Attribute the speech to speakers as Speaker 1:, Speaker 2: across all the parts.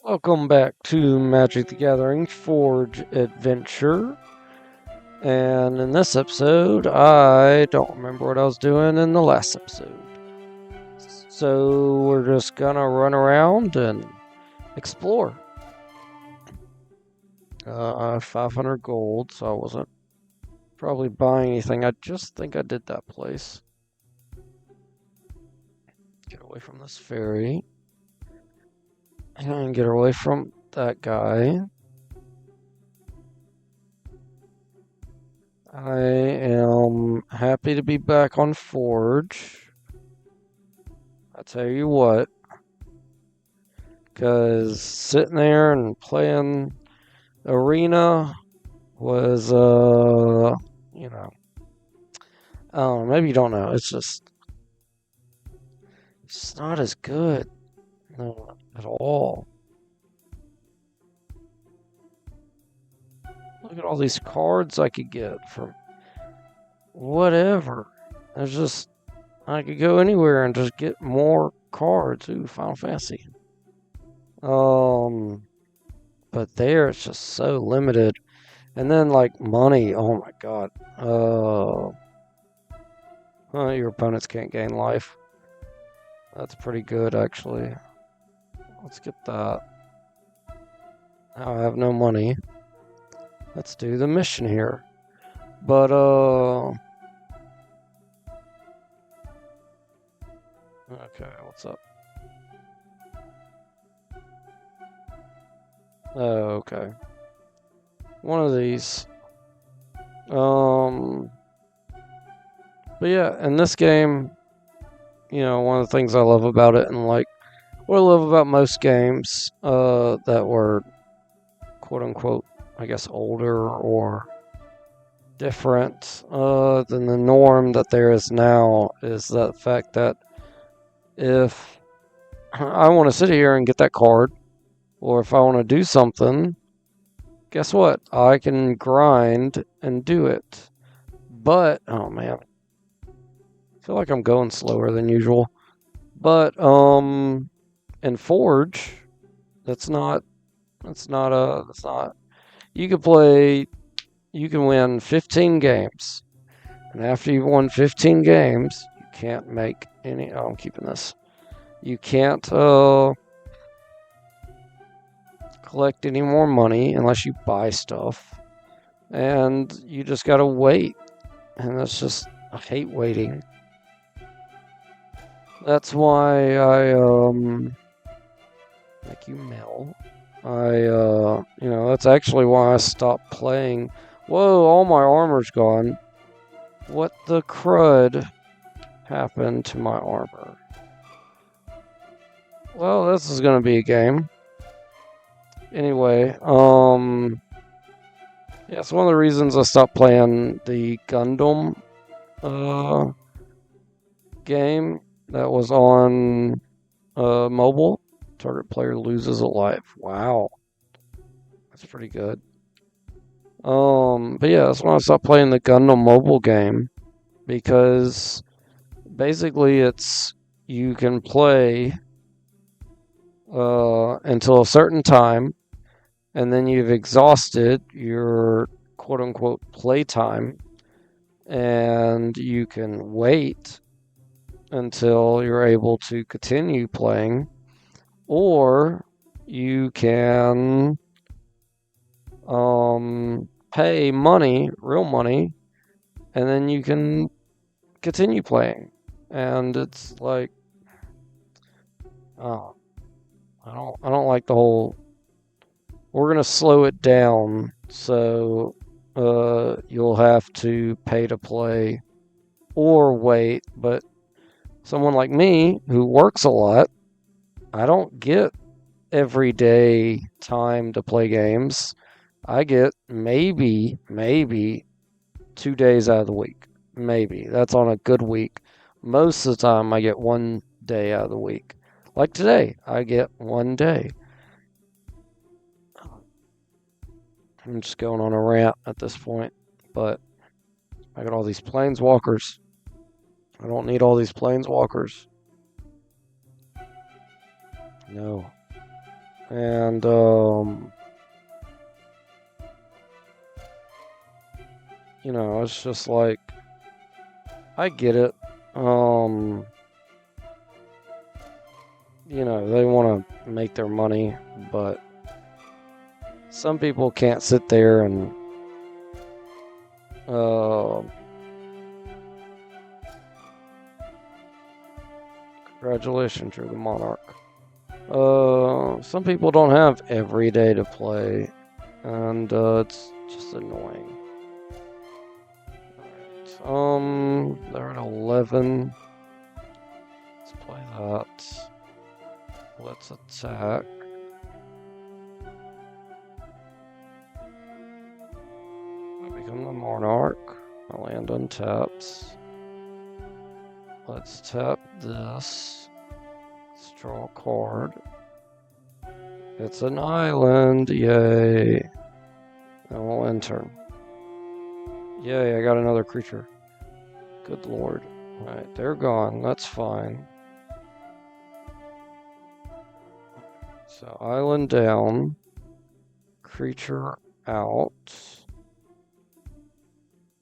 Speaker 1: Welcome back to Magic the Gathering Forge Adventure. And in this episode, I don't remember what I was doing in the last episode. So we're just gonna run around and explore. 500 gold, so I wasn't probably buying anything. I just think I did that place. Get away from this ferry. And get away from that guy. I am happy to be back on Forge. I tell you what, because sitting there and playing Arena was, I don't know, maybe you don't know. It's not as good at all. Look at all these cards I could get from whatever. I could go anywhere and just get more cards. Ooh, Final Fantasy. But there it's just so limited. And then like money, oh my god. Your opponents can't gain life. That's pretty good actually. Let's get that. Now I have no money. Let's do the mission here. But okay, what's up? Oh, okay. One of these. But yeah, in this game, one of the things I love about it, and like what I love about most games that were quote unquote, I guess, older or different than the norm that there is now, is the fact that if I want to sit here and get that card, or if I want to do something, guess what? I can grind and do it. But, oh man, I feel like I'm going slower than usual. But, in Forge, that's not, you can win 15 games. And after you've won 15 games, you can't make any, I'm keeping this. You can't, collect any more money unless you buy stuff. And you just gotta wait. And I hate waiting. That's why thank you, Mel. That's actually why I stopped playing. Whoa, all my armor's gone. What the crud happened to my armor? Well, this is gonna be a game. Anyway, yeah, it's one of the reasons I stopped playing the Gundam game that was on mobile. Target player loses a life. Wow, that's pretty good. But yeah, that's when I stopped playing the Gundam mobile game, because basically you can play until a certain time, and then you've exhausted your quote unquote playtime, and you can wait until you're able to continue playing, or you can pay money, real money, and then you can continue playing. And it's like, oh, I don't like the whole, we're gonna slow it down, so you'll have to pay to play or wait. But someone like me who works a lot, I don't get everyday time to play games. I get maybe 2 days out of the week. Maybe. That's on a good week. Most of the time, I get 1 day out of the week. Like today, I get 1 day. I'm just going on a rant at this point, but I got all these planeswalkers. I don't need all these planeswalkers. No. And you know, it's just like I get it. You know, they want to make their money, but some people can't sit there and congratulations, you're the monarch. Some people don't have every day to play, and it's just annoying. Alright, they're at 11. Let's play that. Let's attack. I become the monarch. My land untaps. Let's tap this. Let's draw a card. It's an island, yay. And we'll enter. Yay, I got another creature. Good lord. Alright, they're gone. That's fine. So, island down. Creature out.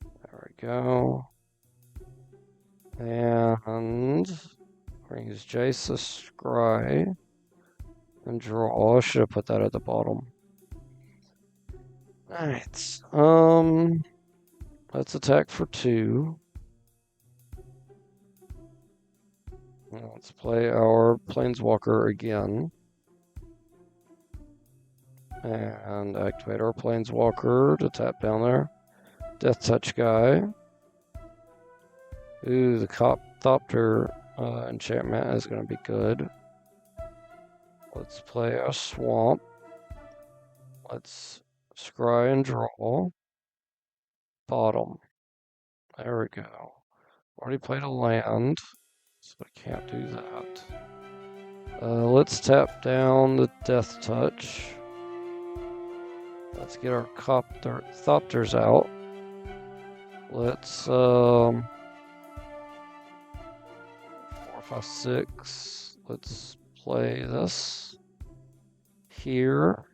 Speaker 1: There we go. And we're going to use Jace's Scry and draw. I should have put that at the bottom. Alright. Let's attack for 2. Let's play our Planeswalker again. And activate our Planeswalker to tap down there. Death Touch guy. Ooh, the Thopter enchantment is going to be good. Let's play a Swamp. Let's scry and draw. Bottom. There we go. Already played a land, so I can't do that. Let's tap down the Death Touch. Let's get our Thopters out. Let's 4, 5, 6. Let's play this here.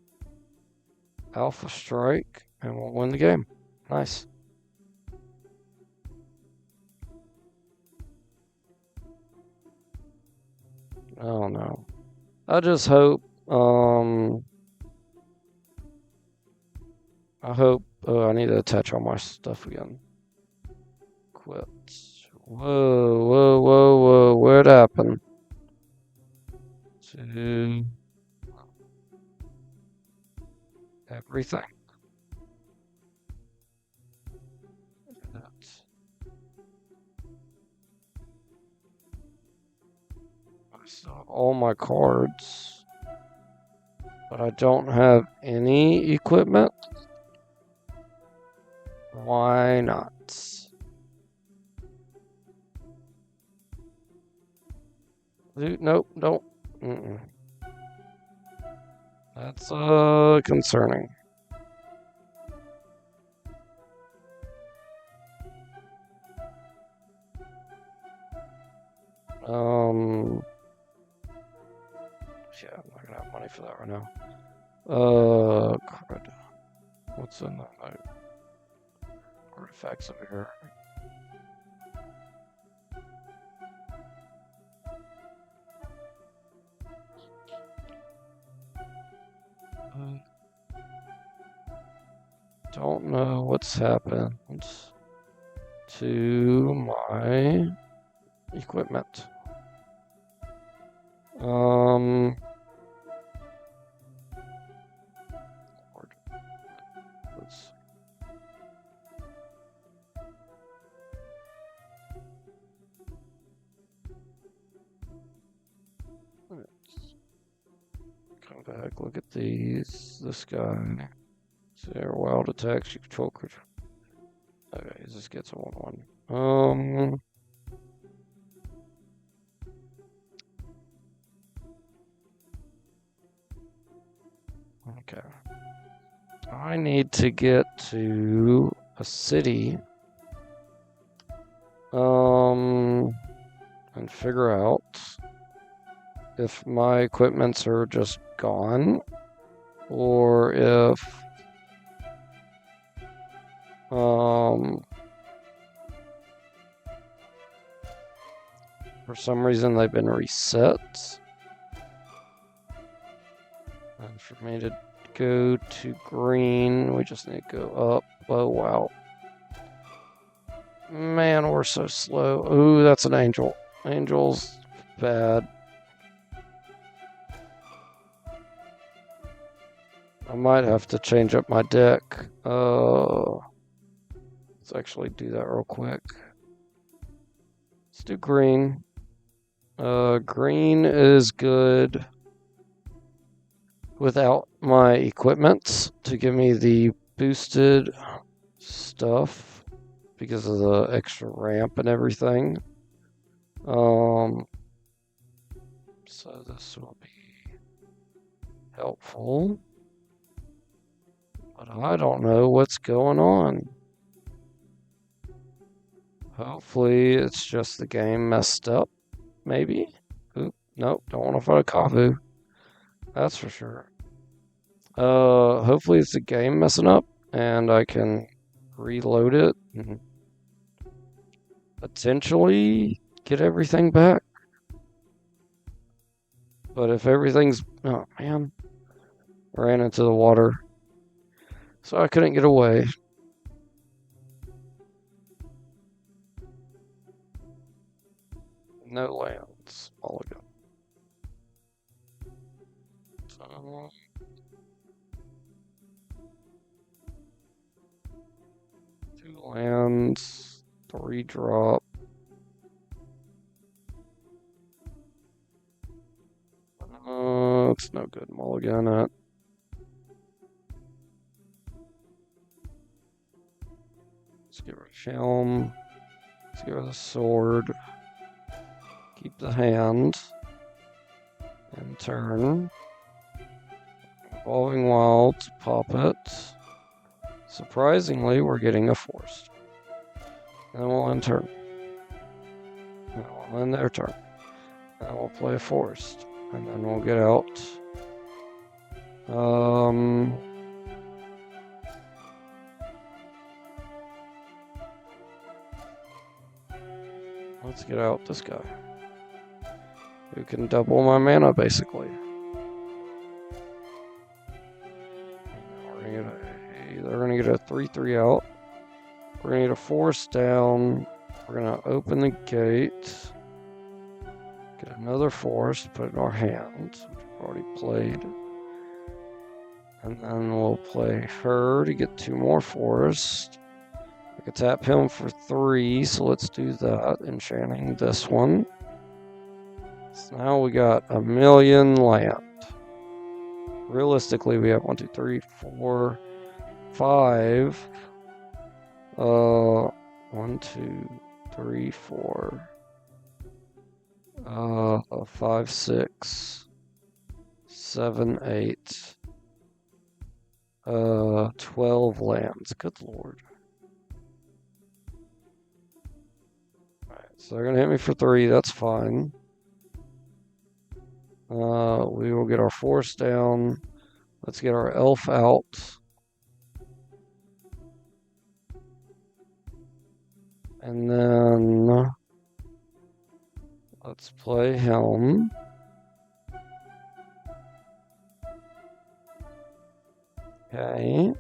Speaker 1: Alpha Strike, and we'll win the game. Nice. Oh no. I just hope, I need to attach all my stuff again. Quit. Whoa, whoa, whoa, whoa, what'd happen? To everything. I still have all my cards, but I don't have any equipment. Why not? Nope, don't. That's concerning. Yeah, I'm not gonna have money for that right now. Crud. What's in that note? Artifacts over here. Don't know what's happened to my equipment. Let's come back, look at these. This guy. So they're wild attacks, you control creature. Okay, this gets a 1/1. Okay. I need to get to a city. And figure out if my equipments are just gone, or if for some reason they've been reset. And for me to go to green, we just need to go up. Oh, wow. Man, we're so slow. Ooh, that's an angel. Angel's bad. I might have to change up my deck. Let's actually do that real quick. Let's do green. Green is good without my equipment to give me the boosted stuff because of the extra ramp and everything. So this will be helpful. But I don't know what's going on. Hopefully it's just the game messed up, maybe? Oop, nope, don't want to fight a Kavu. That's for sure. Hopefully it's the game messing up and I can reload it and potentially get everything back. But if everything's... Oh, man. Ran into the water. So I couldn't get away. No lands. All again. So... 2 lands. 3 drop. It's no good. Mulligan it. Let's give her a helm. Let's give her the sword. Keep the hand. And turn. Evolving Wild. Pop it. Surprisingly, we're getting a forest. And then we'll end turn. And we'll end their turn. And we'll play a forest. And then we'll get out. Let's get out this guy. Who can double my mana, basically. They're gonna get a 3/3 out. We're gonna get a force down. We're gonna open the gate. Get another force, put it in our hand, which we've already played. And then we'll play her to get 2 more forests. I could tap him for 3, so let's do that. Enchanting this one. So now we got 1,000,000 land. Realistically, we have 1, 2, 3, 4, 5. 1, 2, 3, 4. 5, 6, 7, 8. 12 lands. Good lord. Alright, so they're gonna hit me for 3. That's fine. We will get our force down. Let's get our elf out. And then let's play Helm. Okay.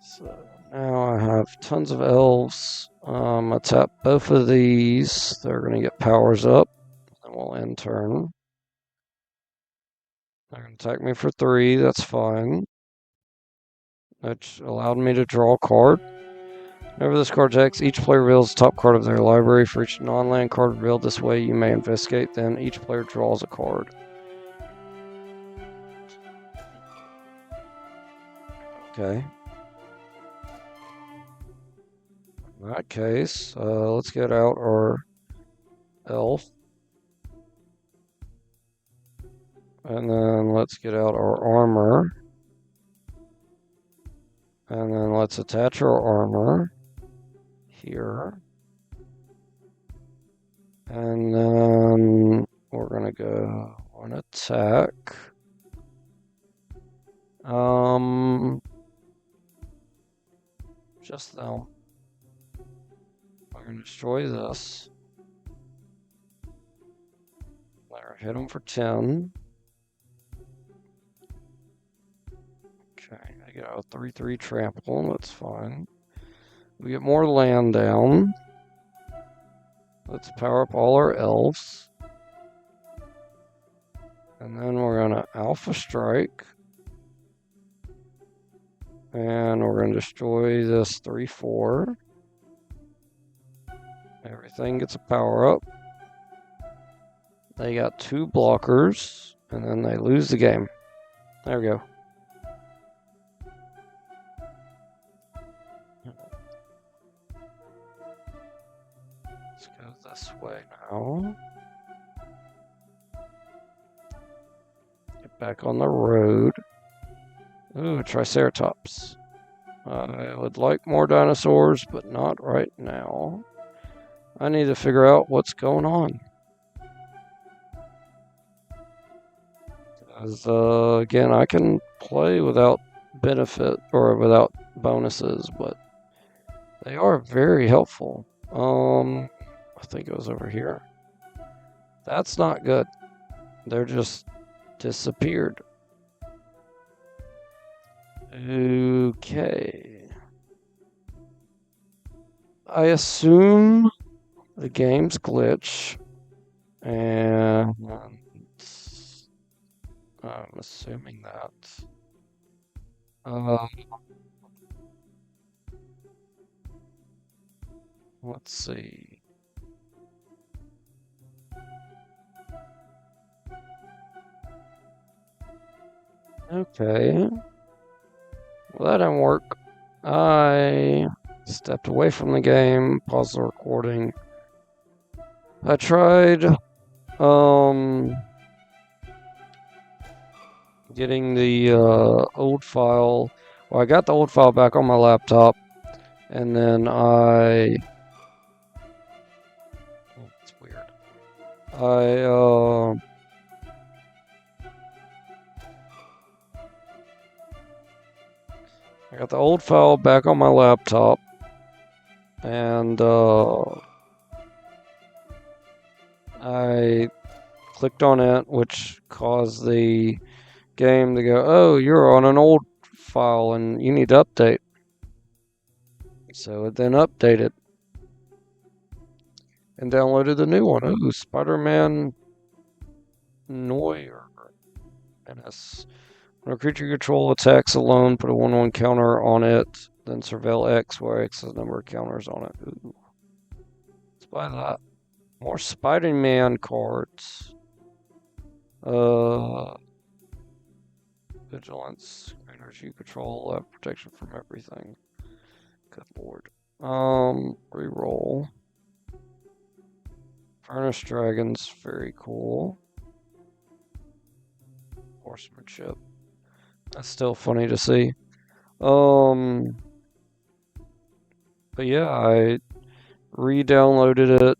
Speaker 1: So now I have tons of elves. I tap both of these. They're going to get powers up. And we'll end turn. They're going to attack me for 3. That's fine. That allowed me to draw a card. Whenever this card attacks, each player reveals the top card of their library. For each non-land card revealed this way, you may investigate. Then each player draws a card. Okay. In that case, let's get out our elf. And then let's get out our armor. And then let's attach our armor here. And then we're gonna go on attack. Just them. We're gonna destroy this. Let her hit them for 10. Okay, I get a 3/3 trample. That's fine. We get more land down. Let's power up all our elves. And then we're gonna Alpha Strike. And we're gonna destroy this 3/4. Everything gets a power up. They got 2 blockers, and then they lose the game. There we go. Let's go this way now. Get back on the road. Ooh, Triceratops. I would like more dinosaurs, but not right now. I need to figure out what's going on. Because, again, I can play without benefit or without bonuses, but they are very helpful. I think it was over here. That's not good. They're just disappeared. Okay. I assume the game's glitch, and I'm assuming that. Let's see. Okay. Well, that didn't work. I stepped away from the game, paused the recording. I tried getting the old file. Well, I got the old file back on my laptop, and then it's weird. I got the old file back on my laptop, and I clicked on it, which caused the game to go, oh, you're on an old file and you need to update. So it then updated and downloaded the new one. Ooh, Spider-Man Noir. NS. When a creature you control attacks alone, put a 1/1 counter on it, then surveil X, where X is the number of counters on it. Ooh. Let's buy that. More Spider-Man cards. Vigilance. Creatures you control have protection from everything. Good lord. Reroll. Furnace Dragons, very cool. Horsemanship. That's still funny to see. But yeah, I re-downloaded it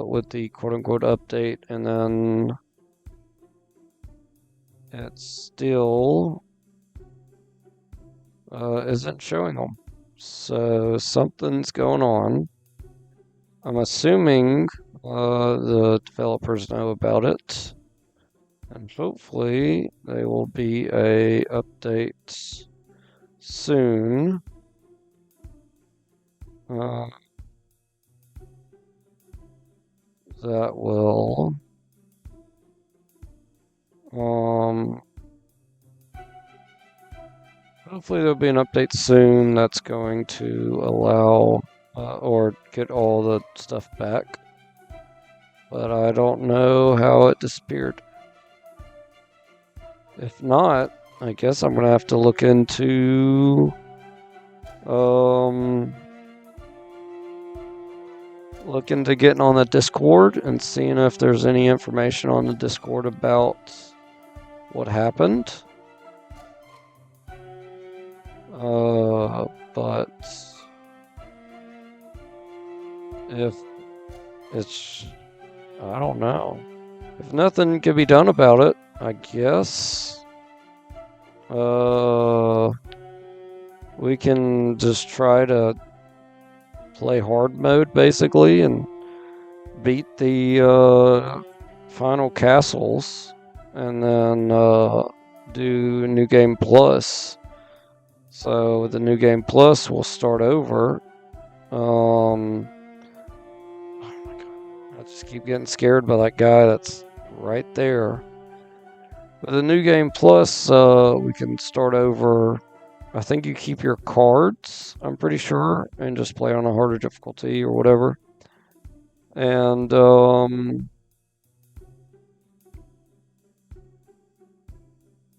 Speaker 1: with the quote-unquote update, and then it still isn't showing them. So something's going on. I'm assuming the developers know about it, and hopefully there will be a update soon. That will hopefully there'll be an update soon that's going to allow or get all the stuff back. But I don't know how it disappeared. If not, I guess I'm gonna have to look into getting on the Discord and seeing if there's any information on the Discord about what happened. But if it's, I don't know. if nothing can be done about it, I guess we can just try to play hard mode basically and beat the final castles, and then do New Game Plus. So with the New Game Plus, we'll start over. Oh my god, I just keep getting scared by that guy that's right there. With the New Game Plus, we can start over. I think you keep your cards, I'm pretty sure, and just play on a harder difficulty or whatever. And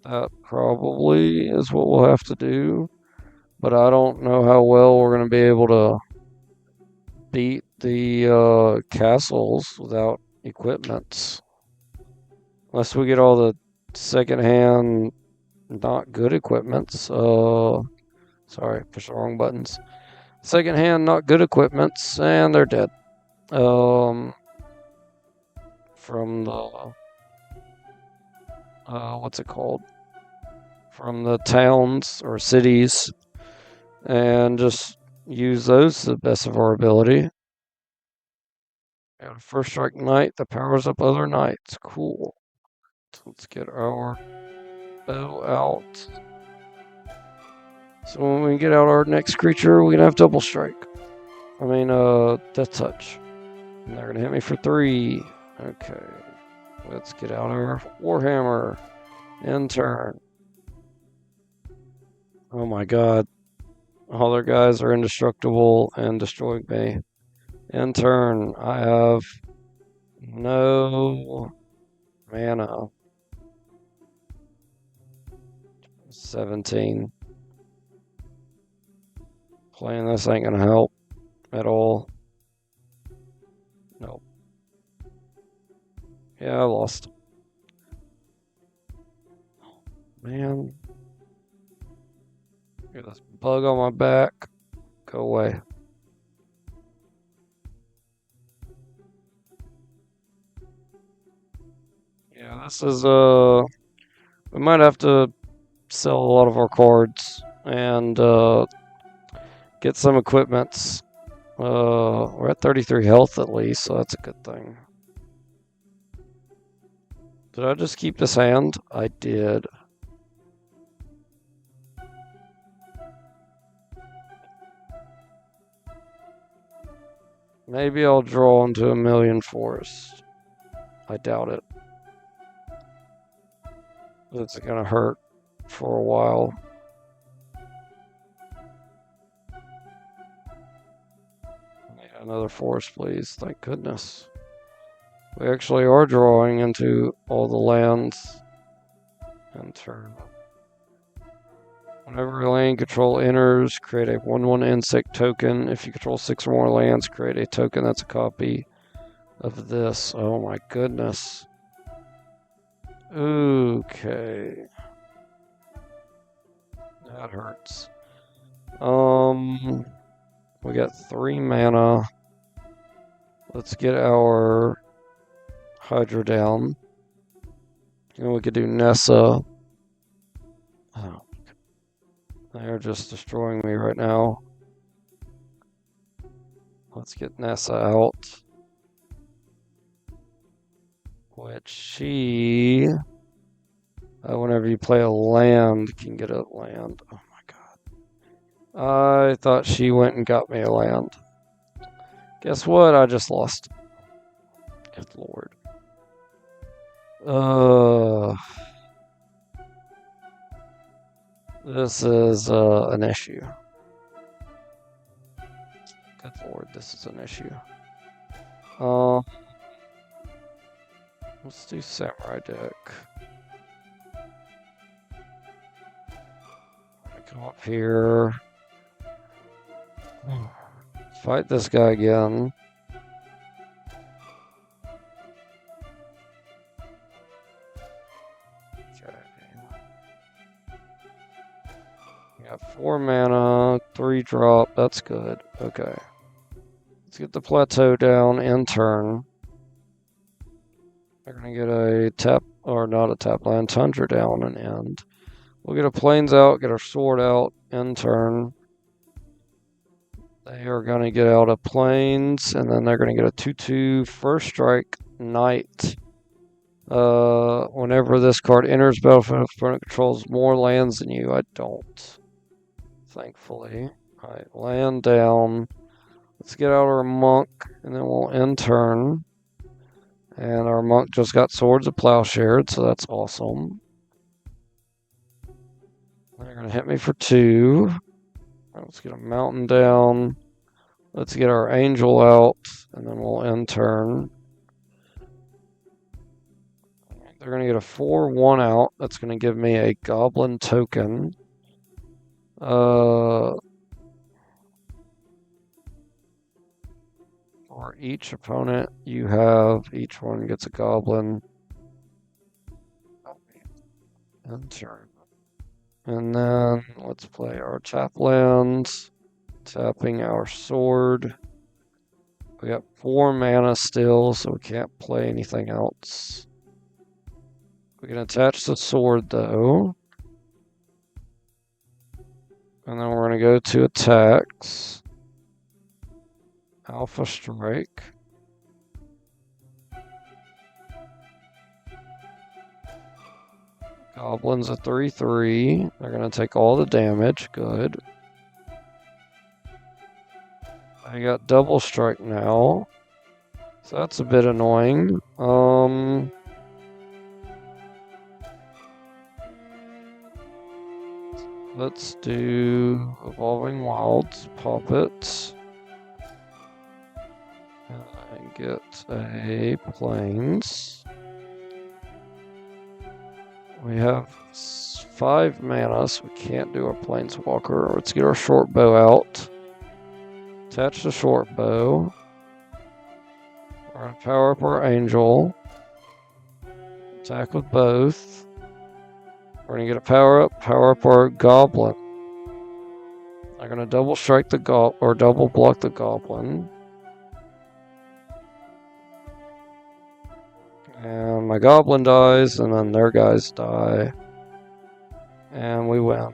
Speaker 1: that probably is what we'll have to do. But I don't know how well we're going to be able to beat the castles without equipments. Unless we get all the secondhand, not good equipments. Sorry, push the wrong buttons. Secondhand, not good equipments, and they're dead. From the what's it called? From the towns or cities, and just use those to the best of our ability. And First Strike Knight that powers up other knights. Cool. So let's get our bow out. So when we get out our next creature, we can have double strike. I mean, death touch. And they're gonna hit me for 3. Okay. Let's get out our Warhammer. End turn. Oh my god. All their guys are indestructible and destroying me. End turn. I have no mana. 17. Playing this ain't gonna help at all. Nope. Yeah, I lost. Man. Get this bug on my back. Go away. Yeah, this is we might have to sell a lot of our cards and get some equipments. We're at 33 health at least, so that's a good thing. Did I just keep this hand? I did. Maybe I'll draw into a million forest. I doubt it. It's gonna hurt for a while. Yeah, another forest, please. Thank goodness. We actually are drawing into all the lands. And turn. Whenever a land control enters, create a 1/1 insect token. If you control 6 or more lands, create a token that's a copy of this. Oh my goodness. Okay. That hurts. We got 3 mana. Let's get our Hydra down. And we could do Nessa. Oh. They're just destroying me right now. Let's get Nessa out. Which she, whenever you play a land, can get a land. Oh my god. I thought she went and got me a land. Guess what? I just lost. Good lord. This is an issue. Good lord, this is an issue. Let's do Samurai deck. Come up here. Fight this guy again. Okay. We got 4 mana, 3 drop. That's good. Okay. Let's get the plateau down and turn. They're going to get a tap, or not a tap land, Tundra down and end. We'll get a Plains out, get our sword out, end turn. They are going to get out a Plains, and then they're going to get a 2/2 first strike Knight. Whenever this card enters battlefield, if opponent controls more lands than you, I don't. Thankfully. Alright, land down. Let's get out our monk, and then we'll end turn. And our monk just got Swords of Plowshare, so that's awesome. They're going to hit me for 2. Let's get a mountain down. Let's get our angel out, and then we'll end turn. They're going to get a 4/1 out. That's going to give me a goblin token. For each opponent you have, each one gets a goblin. End turn. And then let's play our tap lands. Tapping our sword. We got 4 mana still, so we can't play anything else. We can attach the sword though. And then we're going to go to attacks. Alpha Strike. Goblins a 3/3. They're going to take all the damage. Good. I got double strike now. So that's a bit annoying. Let's do Evolving Wilds, pop it. And get a Plains. We have 5 mana, so we can't do our Planeswalker. Let's get our short bow out. Attach the short bow. We're going to power up our angel. Attack with both. We're going to get a power up our goblin. I'm going to double strike the double block the goblin. And my goblin dies, and then their guys die. And we win.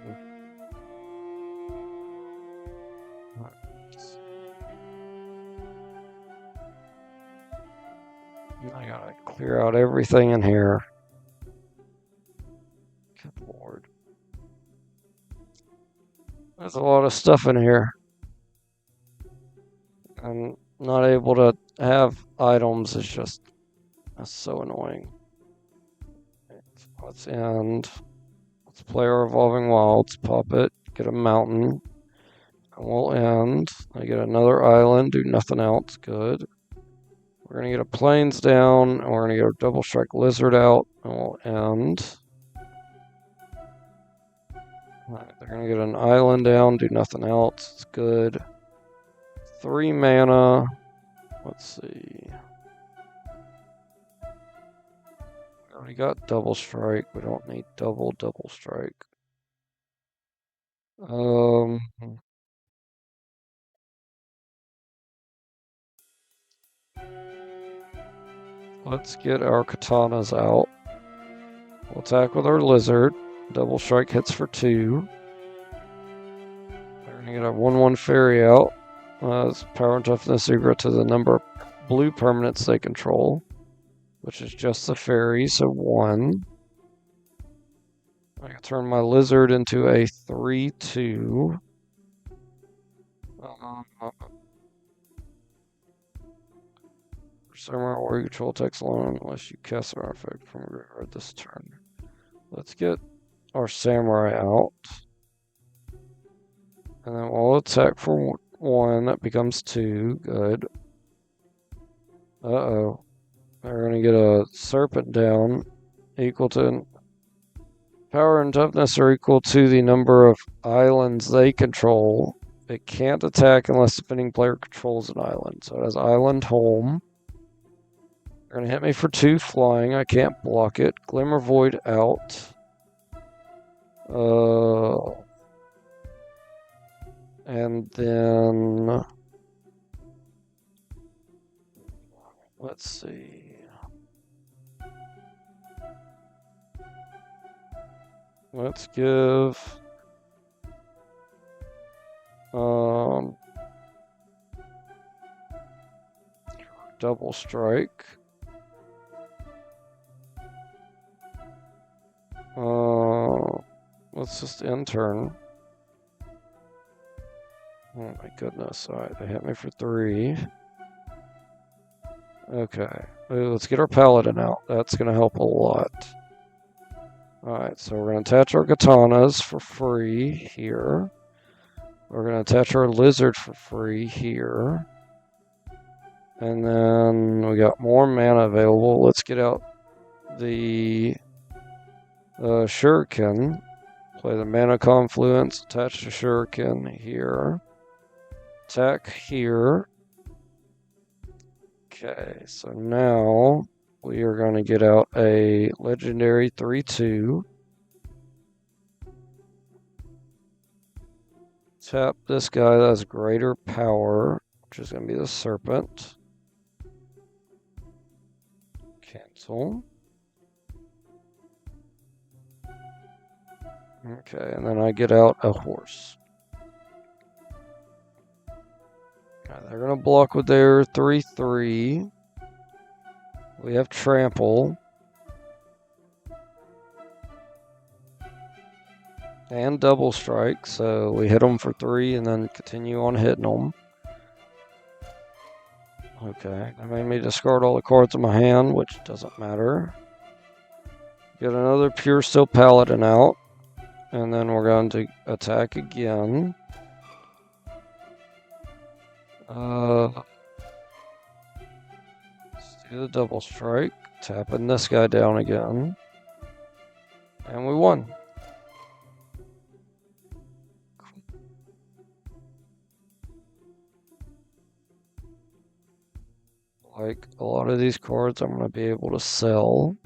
Speaker 1: I gotta clear out everything in here. Good lord. There's a lot of stuff in here. I'm not able to have items. It's just that's so annoying. Let's end. Let's play our Evolving Wilds, pop it, get a mountain, and we'll end. I get another island, do nothing else, good. We're going to get a Plains down, and we're going to get a Double Strike Lizard out, and we'll end. Right, they're going to get an island down, do nothing else, it's good. 3 mana, let's see. We already got Double Strike, we don't need double strike. Let's get our katanas out. We'll attack with our lizard. Double strike hits for 2. We're gonna get a 1/1 fairy out. It's power and toughness equal to the number of blue permanents they control, which is just the fairy, so 1. I can turn my lizard into a 3/2. Somewhere where you control text alone unless you cast an artifact from your graveyard this turn. Let's get our samurai out. And then we'll attack for 1. That becomes 2. Good. Uh-oh. We're going to get a serpent down equal to power and toughness are equal to the number of islands they control. It can't attack unless the defending player controls an island. So it has island home. They're going to hit me for 2 flying. I can't block it. Glimmer Void out. And then let's see. Let's give double strike. Let's just end turn. Oh my goodness. Alright, they hit me for 3. Okay. Let's get our paladin out. That's going to help a lot. Alright, so we're going to attach our katanas for free here. We're going to attach our lizard for free here. And then we got more mana available. Let's get out the shuriken. Play the mana confluence, attach the shuriken here. Attack here. Okay, so now we are going to get out a legendary 3/2. Tap this guy that has greater power, which is going to be the serpent. Cancel. Okay, and then I get out a horse. They're going to block with their 3/3. We have trample. And double strike, so we hit them for 3 and then continue on hitting them. Okay, that made me discard all the cards in my hand, which doesn't matter. Get another Pure Steel Paladin out, and then we're going to attack again. Let's do the double strike, tapping this guy down again, and we won. Like a lot of these cards, I'm going to be able to sell.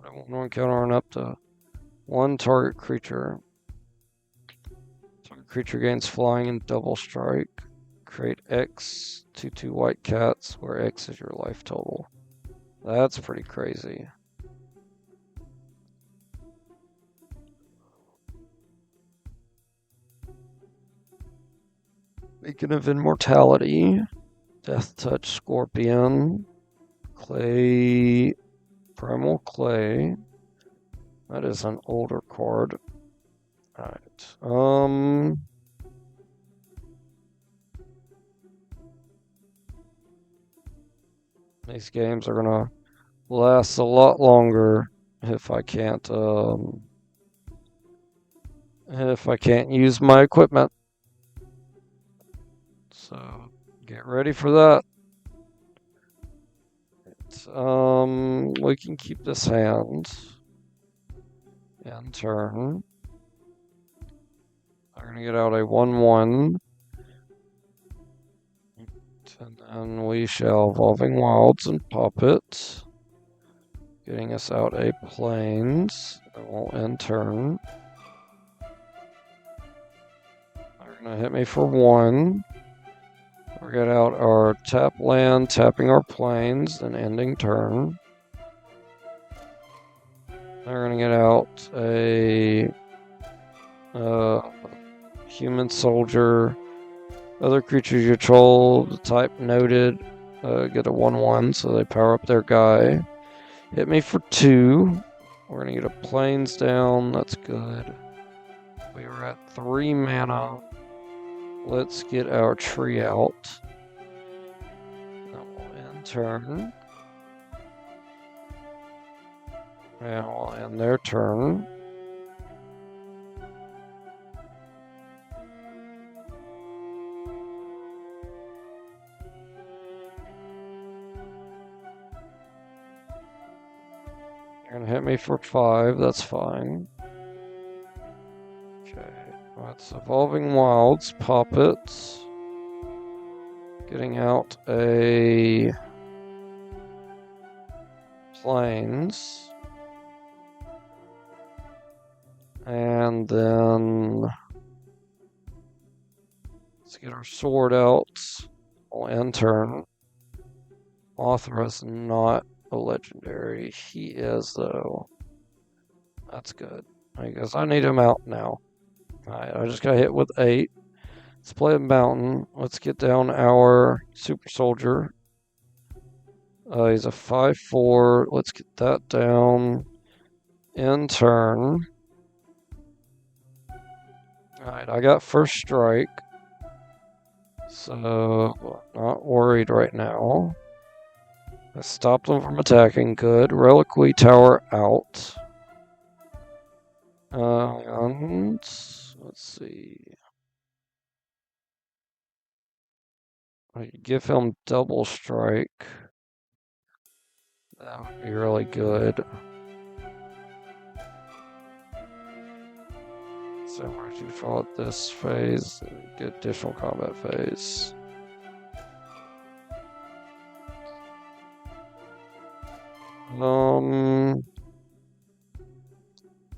Speaker 1: I want to encounter on up to 1 target creature. Target creature gains flying and double strike. Create X 2/2 white cats, where X is your life total. That's pretty crazy. Beacon of Immortality, Death Touch Scorpion, Clay, Primal Clay. That is an older card. Alright. These games are gonna last a lot longer if I can't use my equipment. So get ready for that. We can keep this hand and turn. I'm gonna get out a 1/1. And then we shall Evolving Wilds and pop it. Getting us out a Plains. It won't end turn. They're gonna hit me for 1. We'll get out our tap land, tapping our Plains, and ending turn. They're gonna get out a human soldier. Other creatures you control, the type noted, get a 1/1, so they power up their guy. Hit me for 2. We're gonna get a Plains down, that's good. We are at 3 mana. Let's get our tree out. That will end turn. And we'll end their turn. You're gonna hit me for 5, that's fine. Okay, that's Evolving Wilds, pop it. Getting out a Plains. And then let's get our sword out. We'll end turn. Author is not a legendary. He is, though. That's good. I guess I need him out now. Alright, I just got hit with 8. Let's play a mountain. Let's get down our super soldier. He's a 5/4. Let's get that down in turn. Alright, I got first strike. So, not worried right now. I stopped them from attacking. Good. Reliquary Tower out. And let's see. I could give him double strike. That would be really good. So where do you follow this phase? Get additional combat phase.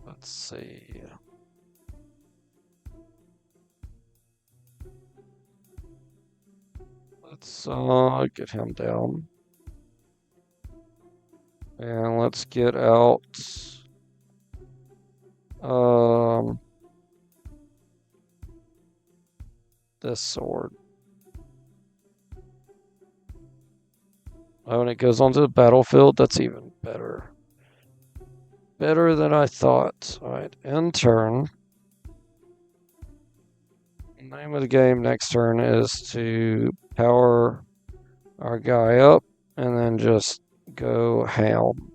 Speaker 1: Let's see. Let's get him down. And let's get out this sword. Oh, and it goes onto the battlefield. That's even better. Better than I thought. Alright, end turn. The name of the game next turn is to power our guy up and then just go ham.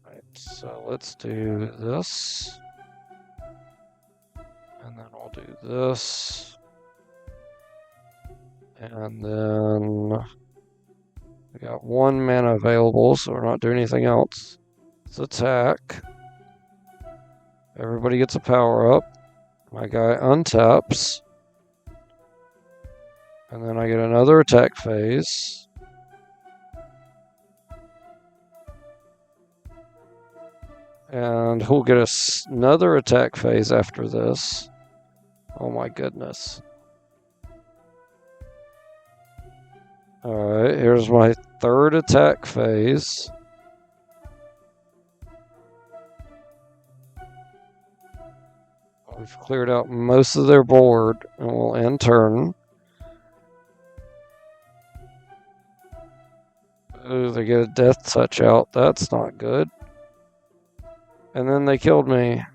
Speaker 1: Alright, so let's do this. And then we'll do this. And then we got 1 mana available, so we're not doing anything else. Let's attack. Everybody gets a power up. My guy untaps. And then I get another attack phase. And he'll get another attack phase after this. Oh my goodness. Alright, here's my 3rd attack phase. We've cleared out most of their board, and we'll end turn. Ooh, they get a death touch out. That's not good. And then they killed me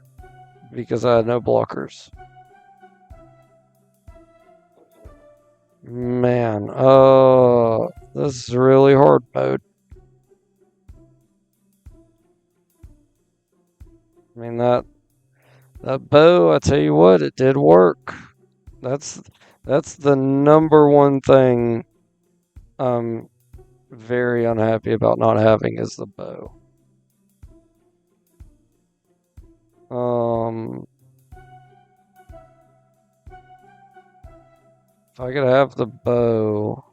Speaker 1: because I had no blockers. Man, this is really hard mode. I mean, that bow, I tell you what, it did work. That's the number one thing I'm very unhappy about not having is the bow. If I could have the bow,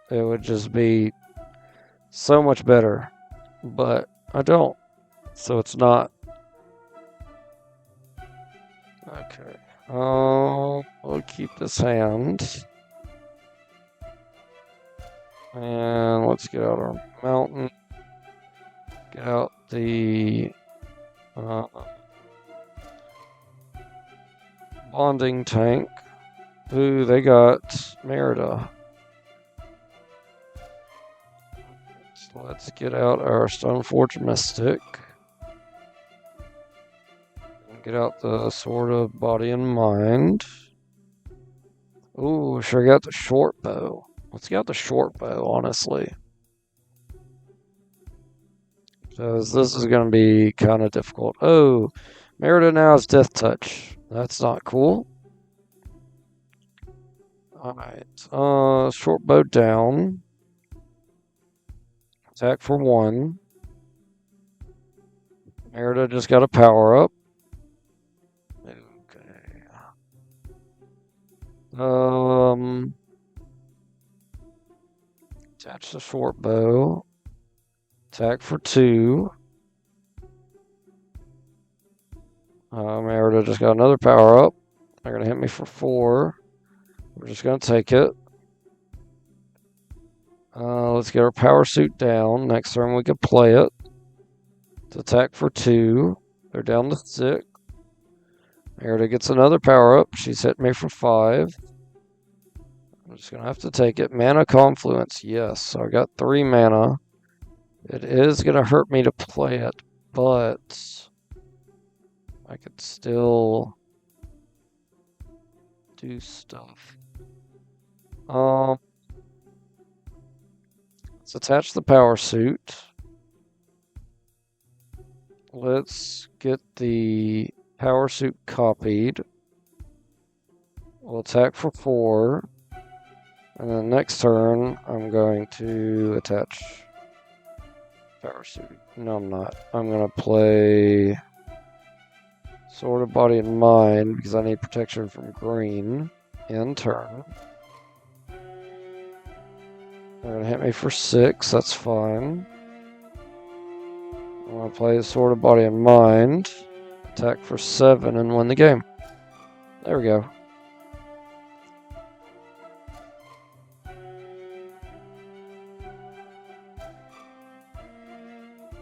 Speaker 1: it would just be so much better. But I don't. So it's not. Okay. We'll keep this hand. And let's get out our mountain. Get out the bonding tank. Ooh, they got Merida. So let's get out our Stoneforge Mystic. And get out the Sword of Body and Mind. Ooh, sure got the short bow. Let's get out the short bow, honestly. Because this is going to be kind of difficult. Oh, Merida now has Death Touch. That's not cool. Alright, short bow down. Attack for 1. Merida just got a power up. Okay. Attach the short bow. Attack for 2. Merida just got another power up. They're going to hit me for 4. We're just going to take it. Let's get our power suit down. Next turn we can play it. Let's attack for 2. They're down to 6. Merida gets another power up. She's hit me for 5. I'm just going to have to take it. Mana Confluence, yes. So I got 3 mana. It is going to hurt me to play it, but I could still do stuff. Let's attach the power suit. Let's get the power suit copied. We'll attack for 4. And then next turn, I'm going to attach power suit. No, I'm not. I'm going to play Sword of Body and Mind because I need protection from green in turn. They're going to hit me for 6. That's fine. I'm going to play Sword of Body and Mind. Attack for 7 and win the game. There we go.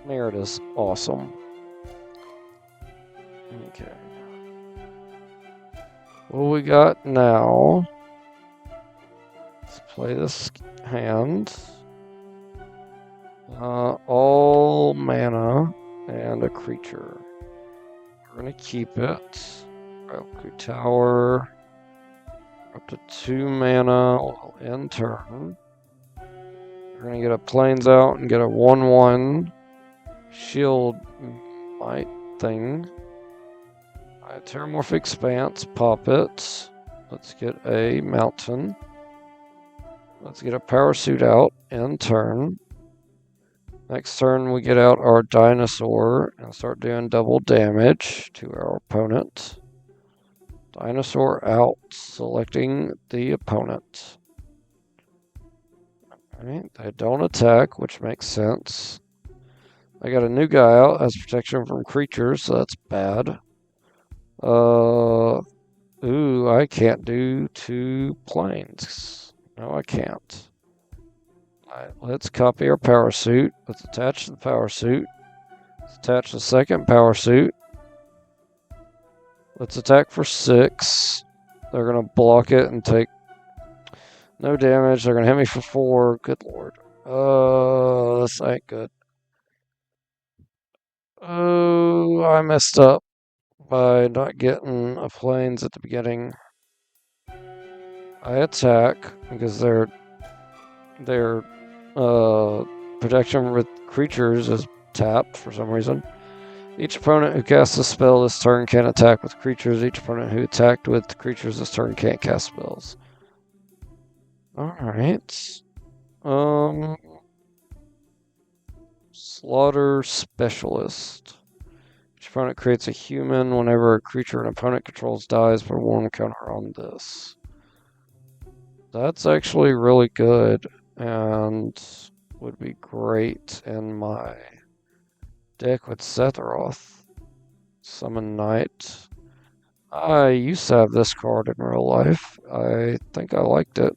Speaker 1: There it is. Awesome. Okay. What we got now? Let's play this hand. All mana and a creature. We're going to keep it. Roku Tower. Up to 2 mana. We'll end turn. We're going to get a Plains out and get a 1/1 shield might thing. Terramorphic Expanse, pop it. Let's get a mountain. Let's get a power suit out in turn. Next turn we get out our dinosaur and start doing double damage to our opponent. Dinosaur out, selecting the opponent. Alright, they don't attack, which makes sense. I got a new guy out, has protection from creatures, so that's bad. Ooh, I can't do 2 planes. No, I can't. Alright, let's copy our power suit. Let's attach the power suit. Let's attach the second power suit. Let's attack for 6. They're going to block it and take no damage. They're going to hit me for 4. Good lord. This ain't good. Oh, I messed up by not getting a plains at the beginning. I attack because their protection with creatures is tapped for some reason. Each opponent who casts a spell this turn can attack with creatures. Each opponent who attacked with creatures this turn can't cast spells. Alright. Slaughter Specialist. Each opponent creates a human whenever a creature an opponent controls dies, put a warm counter on this. That's actually really good and would be great in my deck with Setharoth. Summon Knight. I used to have this card in real life. I think I liked it.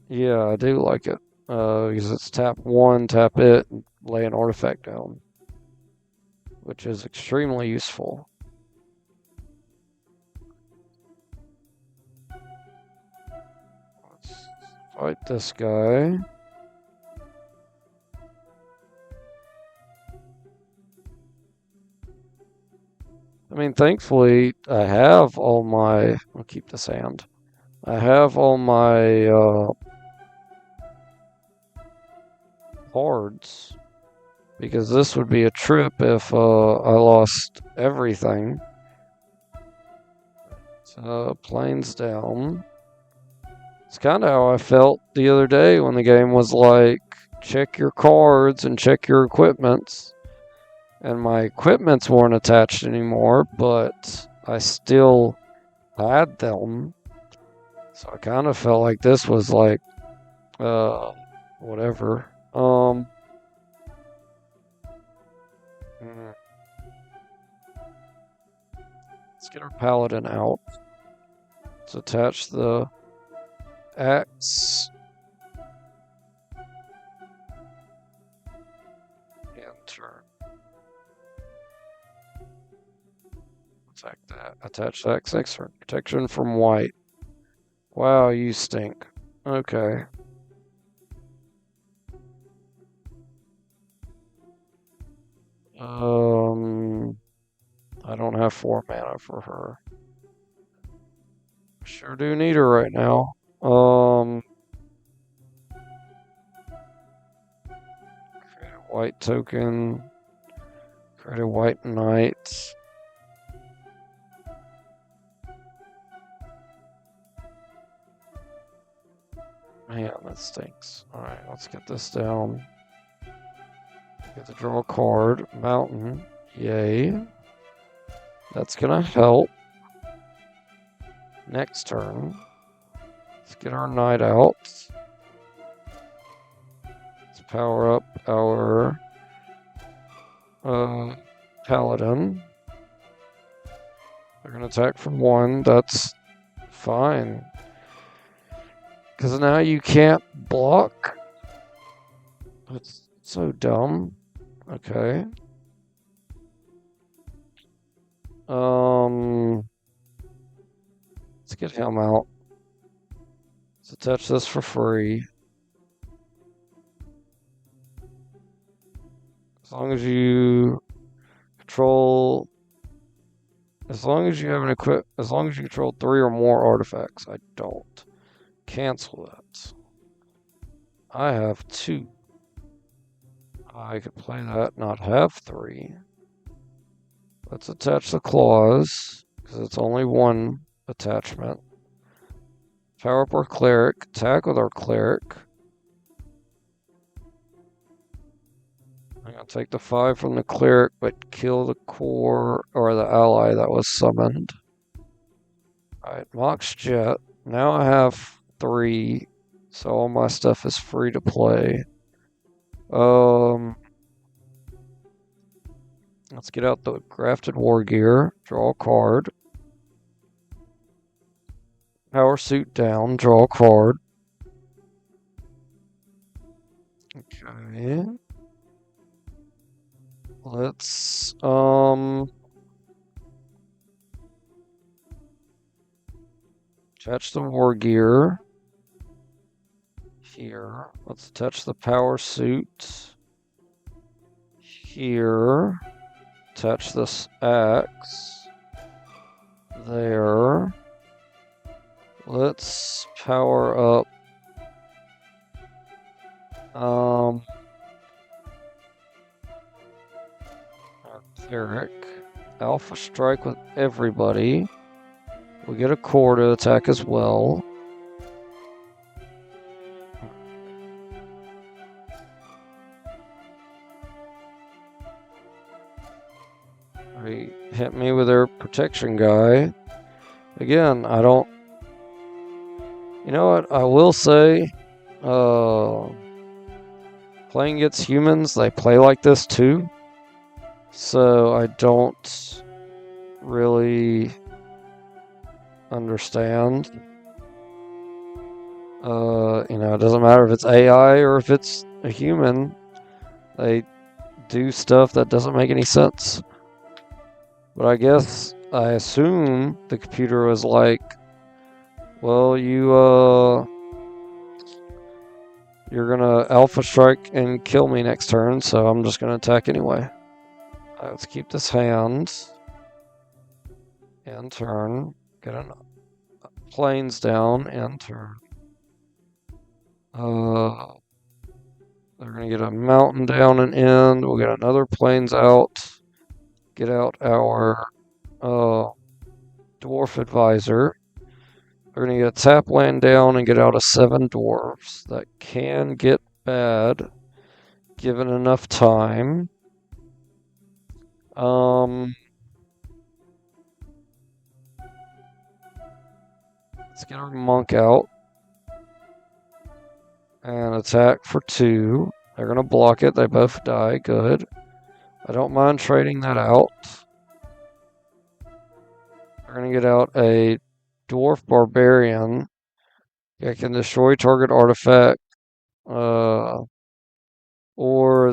Speaker 1: Yeah, I do like it. Because it's tap 1, tap it, and lay an artifact down. Which is extremely useful. Let's fight this guy. I mean, thankfully, I have all my... I'll keep this hand. I have all my cards. Because this would be a trip if I lost everything. So, planes down. It's kind of how I felt the other day when the game was like, check your cards and check your equipments. And my equipments weren't attached anymore, but I still had them. So I kind of felt like this was like, whatever. Let's get our paladin out. Let's attach the X. Enter. Attack that. Attach that X for protection from white. Wow, you stink. Okay. I don't have 4 mana for her. Sure do need her right now. Create a white token. Create a white knight. Man, that stinks. Alright, let's get this down. Get to draw a card. Mountain. Yay. That's gonna help. Next turn. Let's get our knight out. Let's power up our paladin. They're gonna attack from 1. That's fine. Because now you can't block. That's so dumb. Okay. Let's get him out. Let's attach this for free. As long as you control... As long as you have an as long as you control 3 or more artifacts. I don't. Cancel that. I have 2. I could play that, not have 3. Let's attach the claws, because it's only 1 attachment. Power up our cleric, attack with our cleric. I'm going to take the 5 from the cleric, but kill the core, or the ally that was summoned. Alright, Mox Jet. Now I have 3, so all my stuff is free to play. Let's get out the Crafted War Gear, draw a card. Power Suit down, draw a card. Okay. Let's, attach the War Gear. Here. Let's attach the Power Suit. Here. Attach this axe. There. Let's power up. Our cleric. Alpha strike with everybody. We get a core to attack as well. They hit me with their protection guy. Again, I don't... You know what? I will say, playing against humans, they play like this too. So I don't really understand. It doesn't matter if it's AI or if it's a human. They do stuff that doesn't make any sense. But I assume the computer was like, well, you're gonna Alpha Strike and kill me next turn, so I'm just gonna attack anyway. Let's keep this hand. End turn. Get a planes down. End turn. They're gonna get a mountain down and end. We'll get another planes out. Get out our dwarf advisor. We're going to get a tap land down and get out of 7 dwarves. That can get bad, given enough time. Let's get our monk out. And attack for 2. They're going to block it. They both die. Good. I don't mind trading that out. We're going to get out a dwarf barbarian It can destroy target artifact, or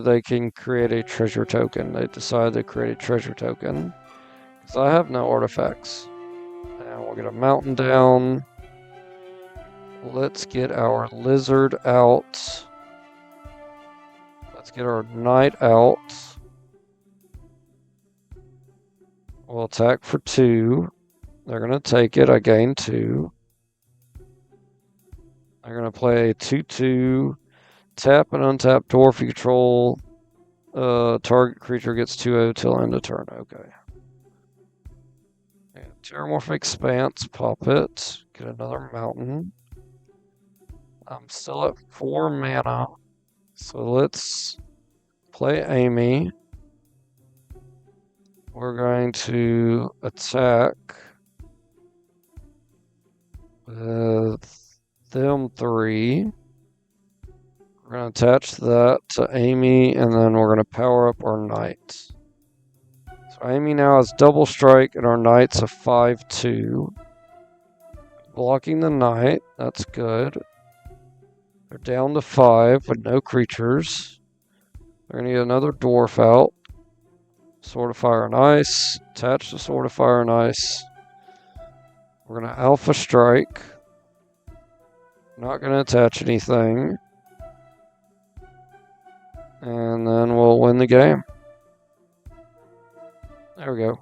Speaker 1: they can create a treasure token. They decide to create a treasure token. Because I have no artifacts. And we'll get a mountain down. Let's get our lizard out. Let's get our knight out. We'll attack for 2. They're going to take it. I gain 2. They're going to play a 2/2. Tap and untap dwarf you control. Target creature gets 2/0 till end of turn. Okay. And Terramorphic Expanse. Pop it. Get another mountain. I'm still at 4 mana. So let's play Amy. We're going to attack with them 3. We're going to attach that to Amy, and then we're going to power up our knight. So Amy now has double strike, and our knight's a 5/2. Blocking the knight, that's good. They're down to 5 with no creatures. They're going to get another dwarf out. Sword of Fire and Ice. Attach the Sword of Fire and Ice. We're going to Alpha Strike. Not going to attach anything. And then we'll win the game. There we go.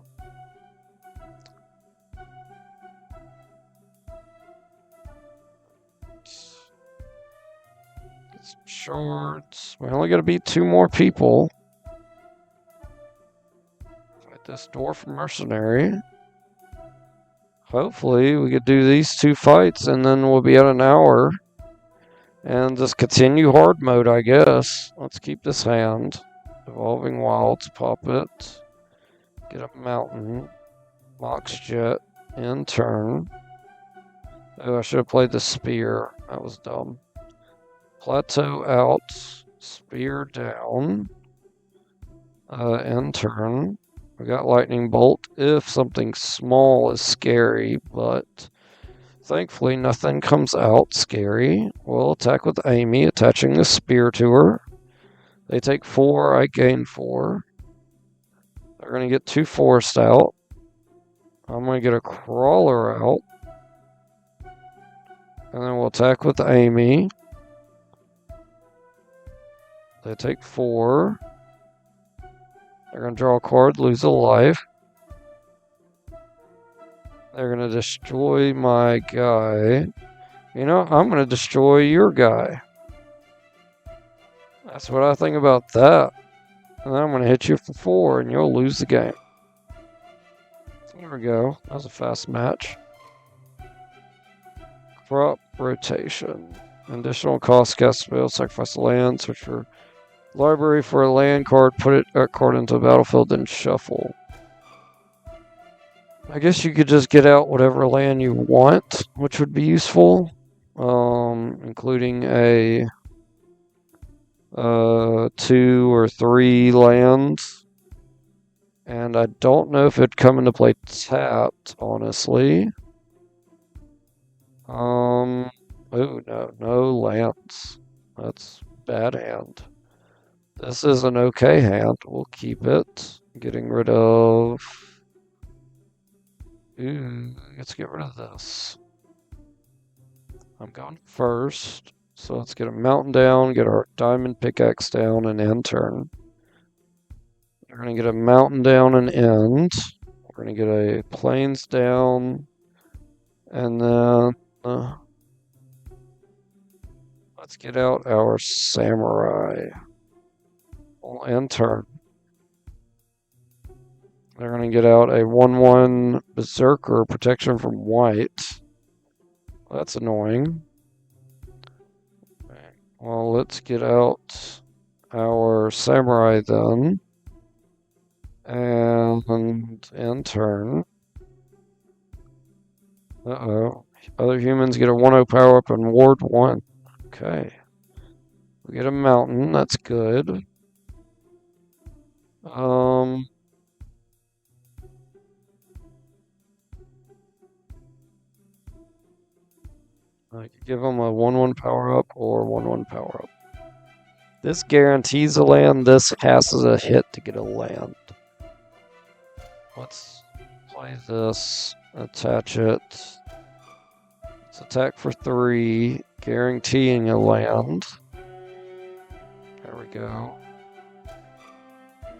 Speaker 1: Get some shards. We only got to beat 2 more people. Fight this dwarf mercenary. Hopefully we could do these 2 fights and then we'll be at an hour. And just continue hard mode, I guess. Let's keep this hand. Evolving Wilds, pop it. Get a mountain. Mox Jet in turn. Oh, I should have played the spear. That was dumb. Plateau out. Spear down. End turn. We got Lightning Bolt if something small is scary, but thankfully nothing comes out scary. We'll attack with Amy, attaching the spear to her. They take 4, I gain 4. They're going to get 2 forest out. I'm going to get a crawler out. And then we'll attack with Amy. They take 4. They're going to draw a card, lose a life. They're going to destroy my guy. You know, I'm going to destroy your guy. That's what I think about that. And then I'm going to hit you for 4 and you'll lose the game. There we go. That was a fast match. Crop rotation. Additional cost, cast spell, sacrifice land, search your library for a land card, put that card into the battlefield, then shuffle. I guess you could just get out whatever land you want, which would be useful. Including a 2 or 3 lands. And I don't know if it'd come into play tapped, honestly. Oh no lands. That's bad hand. This is an okay hand. We'll keep it. Getting rid of... let's get rid of this. I'm going first. So let's get a mountain down, get our diamond pickaxe down, and end turn. We're going to get a mountain down and end. We're going to get a plains down. And then... let's get out our samurai. We'll end turn. They're going to get out a 1/1 berserker protection from white. That's annoying. Well, let's get out our samurai then. And end turn. Uh-oh. Other humans get a 1/0 power up and ward 1. Okay. We get a mountain. That's good. I could give him a 1/1 power up or 1/1 power up. This guarantees a land. This has a hit to get a land. Let's play this. Attach it. Let's attack for 3, guaranteeing a land. There we go.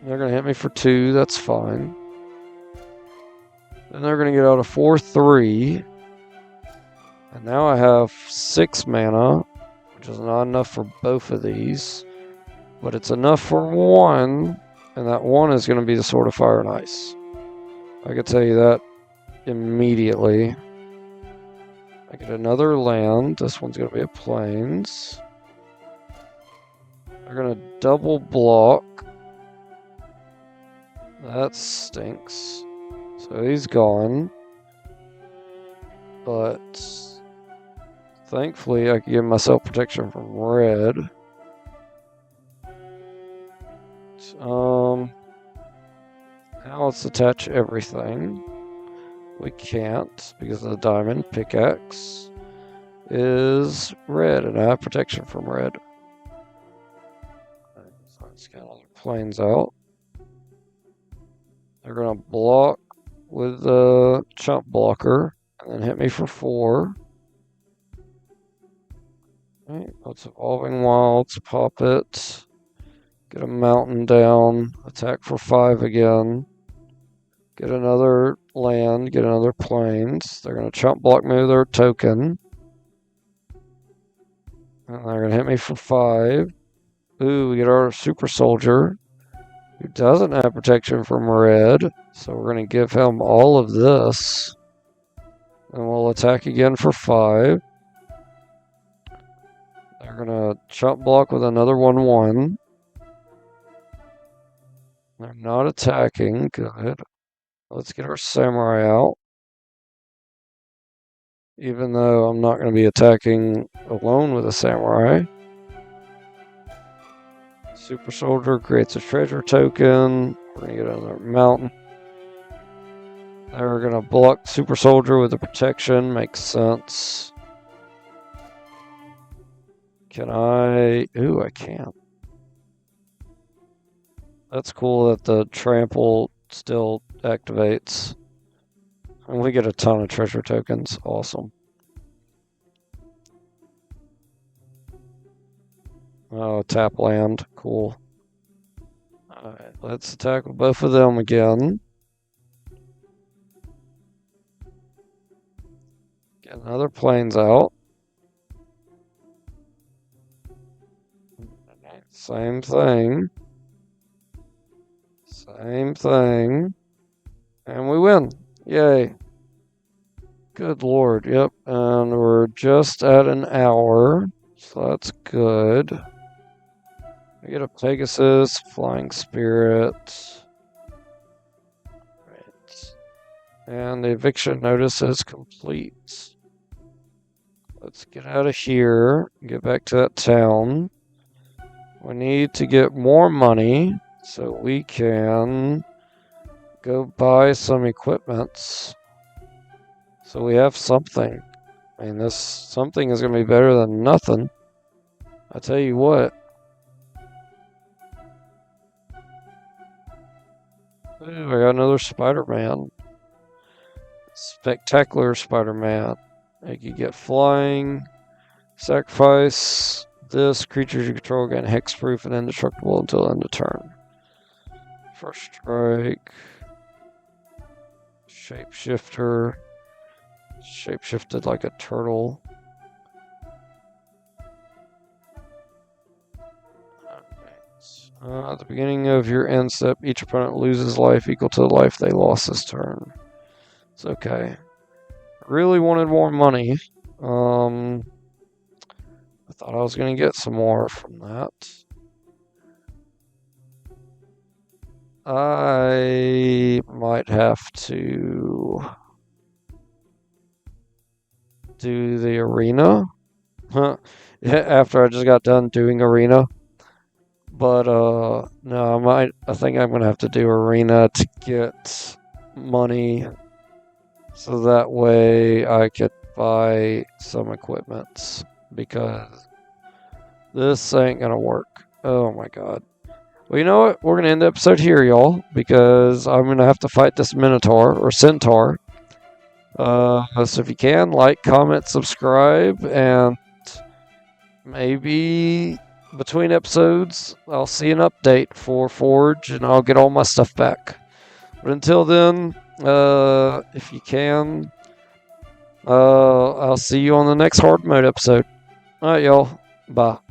Speaker 1: They're going to hit me for 2. That's fine. Then they're going to get out a 4/3. And now I have 6 mana, which is not enough for both of these. But it's enough for 1. And that 1 is going to be the Sword of Fire and Ice. I can tell you that immediately. I get another land. This one's going to be a Plains. They're going to double block. That stinks. So he's gone. But thankfully I can give myself protection from red. Now let's attach everything. We can't because the diamond pickaxe is red and I have protection from red. So let's get all the planes out. They're going to block with the chump blocker and then hit me for 4. Alright, let's Evolving Wilds, pop it. Get a mountain down, attack for 5 again. Get another land, get another plains. They're going to chump block me with their token. And they're going to hit me for 5. Ooh, we get our super soldier, who doesn't have protection from red. So we're going to give him all of this. And we'll attack again for 5. They're going to chump block with another 1/1. They're not attacking. Good. Let's get our samurai out. Even though I'm not going to be attacking alone with a samurai. Super soldier creates a treasure token. We're going to get another mountain. They're going to block super soldier with the protection. Makes sense. Can I? Ooh, I can't. That's cool that the trample still activates. And we get a ton of treasure tokens. Awesome. Oh, tap land. Cool. Alright, let's attack with both of them again. Get another plains out. Same thing. Same thing. And we win. Yay. Good lord. Yep. And we're just at an hour. So that's good. We get a Pegasus, Flying Spirit. Right. And the eviction notice is complete. Let's get out of here. Get back to that town. We need to get more money so we can go buy some equipments. So we have something. I mean, this something is going to be better than nothing. I tell you what. Ooh, I got another Spider-Man. Spectacular Spider-Man. I could get flying, sacrifice. This creatures you control gain hexproof and indestructible until end of turn. First strike. Shapeshifter. Shapeshifted like a turtle. At the beginning of your end step, each opponent loses life equal to the life they lost this turn. It's okay. I really wanted more money. I thought I was going to get some more from that. I might have to do the arena. After I just got done doing arena. But no, I think I'm gonna have to do arena to get money. So that way I could buy some equipment because this ain't gonna work. Oh my god. Well, you know what? We're gonna end the episode here, y'all, because I'm gonna have to fight this Minotaur or Centaur. So if you can, like, comment, subscribe, and maybe between episodes, I'll see an update for Forge and I'll get all my stuff back. But until then, if you can, I'll see you on the next hard mode episode. Alright, y'all. Bye.